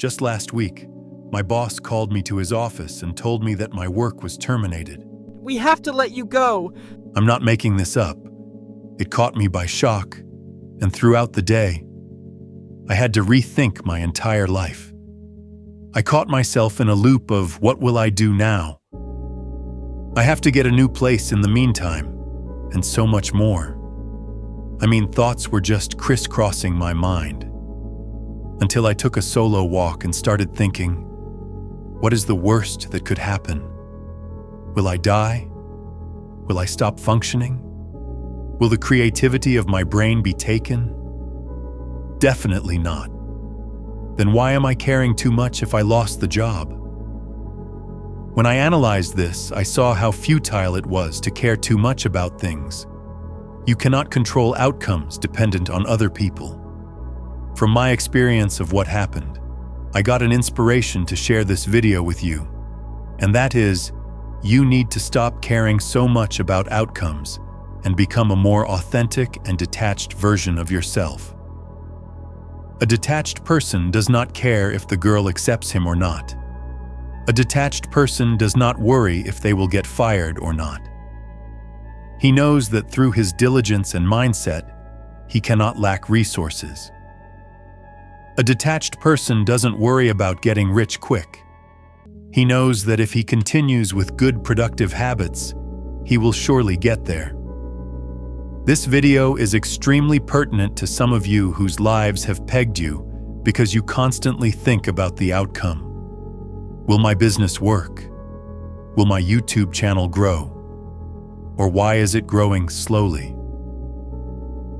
Just last week, my boss called me to his office and told me that my work was terminated. We have to let you go. I'm not making this up. It caught me by shock, and throughout the day, I had to rethink my entire life. I caught myself in a loop of what will I do now? I have to get a new place in the meantime, and so much more. I mean, thoughts were just crisscrossing my mind until I took a solo walk and started thinking, what is the worst that could happen? Will I die? Will I stop functioning? Will the creativity of my brain be taken? Definitely not. Then why am I caring too much if I lost the job? When I analyzed this, I saw how futile it was to care too much about things. You cannot control outcomes dependent on other people. From my experience of what happened, I got an inspiration to share this video with you, and that is, you need to stop caring so much about outcomes and become a more authentic and detached version of yourself. A detached person does not care if the girl accepts him or not. A detached person does not worry if they will get fired or not. He knows that through his diligence and mindset, he cannot lack resources. A detached person doesn't worry about getting rich quick. He knows that if he continues with good productive habits, he will surely get there. This video is extremely pertinent to some of you whose lives have pegged you because you constantly think about the outcome. Will my business work? Will my YouTube channel grow? Or why is it growing slowly?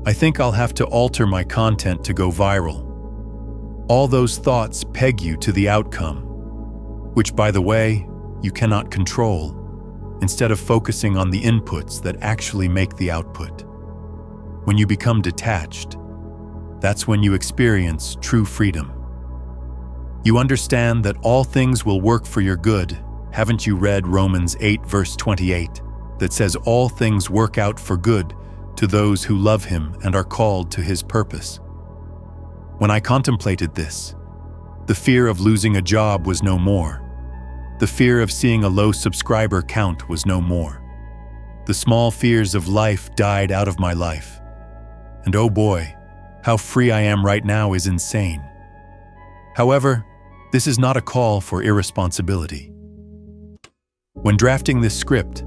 I think I'll have to alter my content to go viral. All those thoughts peg you to the outcome, which, by the way, you cannot control, instead of focusing on the inputs that actually make the output. When you become detached, that's when you experience true freedom. You understand that all things will work for your good. Haven't you read Romans 8 verse 28 that says all things work out for good to those who love him and are called to his purpose? When I contemplated this, the fear of losing a job was no more. The fear of seeing a low subscriber count was no more. The small fears of life died out of my life. And oh boy, how free I am right now is insane. However, this is not a call for irresponsibility. When drafting this script,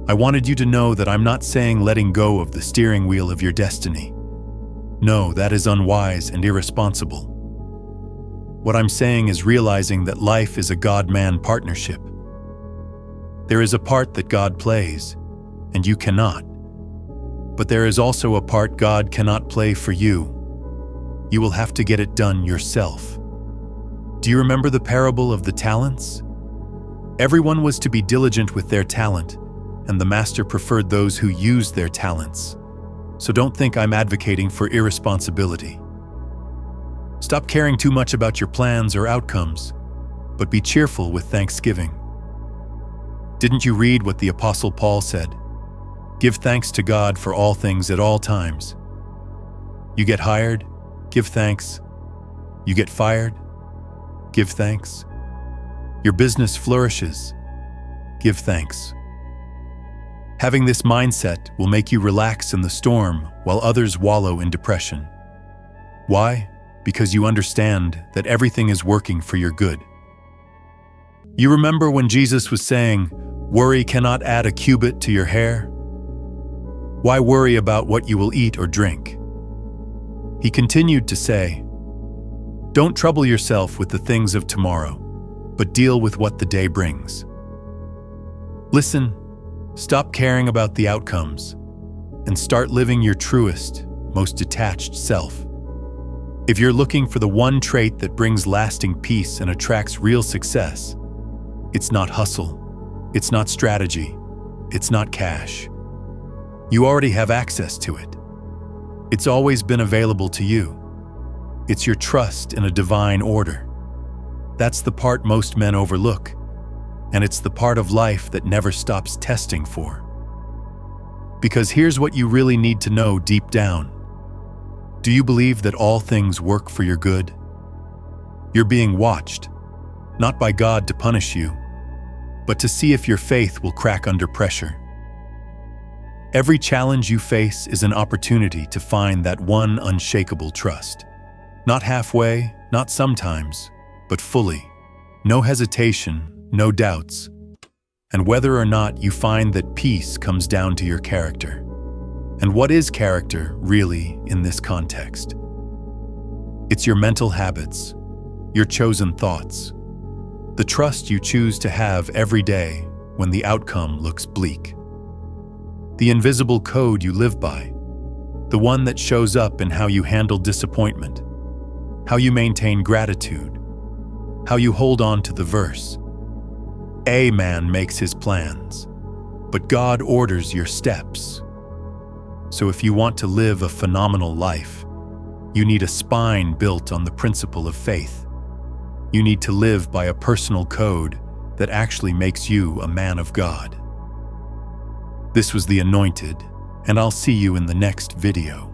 I wanted you to know that I'm not saying letting go of the steering wheel of your destiny. No, that is unwise and irresponsible. What I'm saying is realizing that life is a God-man partnership. There is a part that God plays, and you cannot. But there is also a part God cannot play for you. You will have to get it done yourself. Do you remember the parable of the talents? Everyone was to be diligent with their talent, and the master preferred those who used their talents. So don't think I'm advocating for irresponsibility. Stop caring too much about your plans or outcomes, but be cheerful with thanksgiving. Didn't you read what the Apostle Paul said? Give thanks to God for all things at all times. You get hired? Give thanks. You get fired? Give thanks. Your business flourishes? Give thanks. Having this mindset will make you relax in the storm while others wallow in depression. Why? Because you understand that everything is working for your good. You remember when Jesus was saying, "Worry cannot add a cubit to your hair"? Why worry about what you will eat or drink? He continued to say, "Don't trouble yourself with the things of tomorrow, but deal with what the day brings." Listen, stop caring about the outcomes and start living your truest, most detached self. If you're looking for the one trait that brings lasting peace and attracts real success, it's not hustle, it's not strategy, it's not cash. You already have access to it. It's always been available to you. It's your trust in a divine order. That's the part most men overlook, and it's the part of life that never stops testing for. Because here's what you really need to know deep down. Do you believe that all things work for your good? You're being watched, not by God to punish you, but to see if your faith will crack under pressure. Every challenge you face is an opportunity to find that one unshakable trust. Not halfway, not sometimes, but fully. No hesitation, no doubts. And whether or not you find that peace comes down to your character. And what is character, really, in this context? It's your mental habits, your chosen thoughts, the trust you choose to have every day when the outcome looks bleak. The invisible code you live by, the one that shows up in how you handle disappointment, how you maintain gratitude, how you hold on to the verse. A man makes his plans, but God orders your steps. So if you want to live a phenomenal life, you need a spine built on the principle of faith. You need to live by a personal code that actually makes you a man of God. This was The Anointed, and I'll see you in the next video.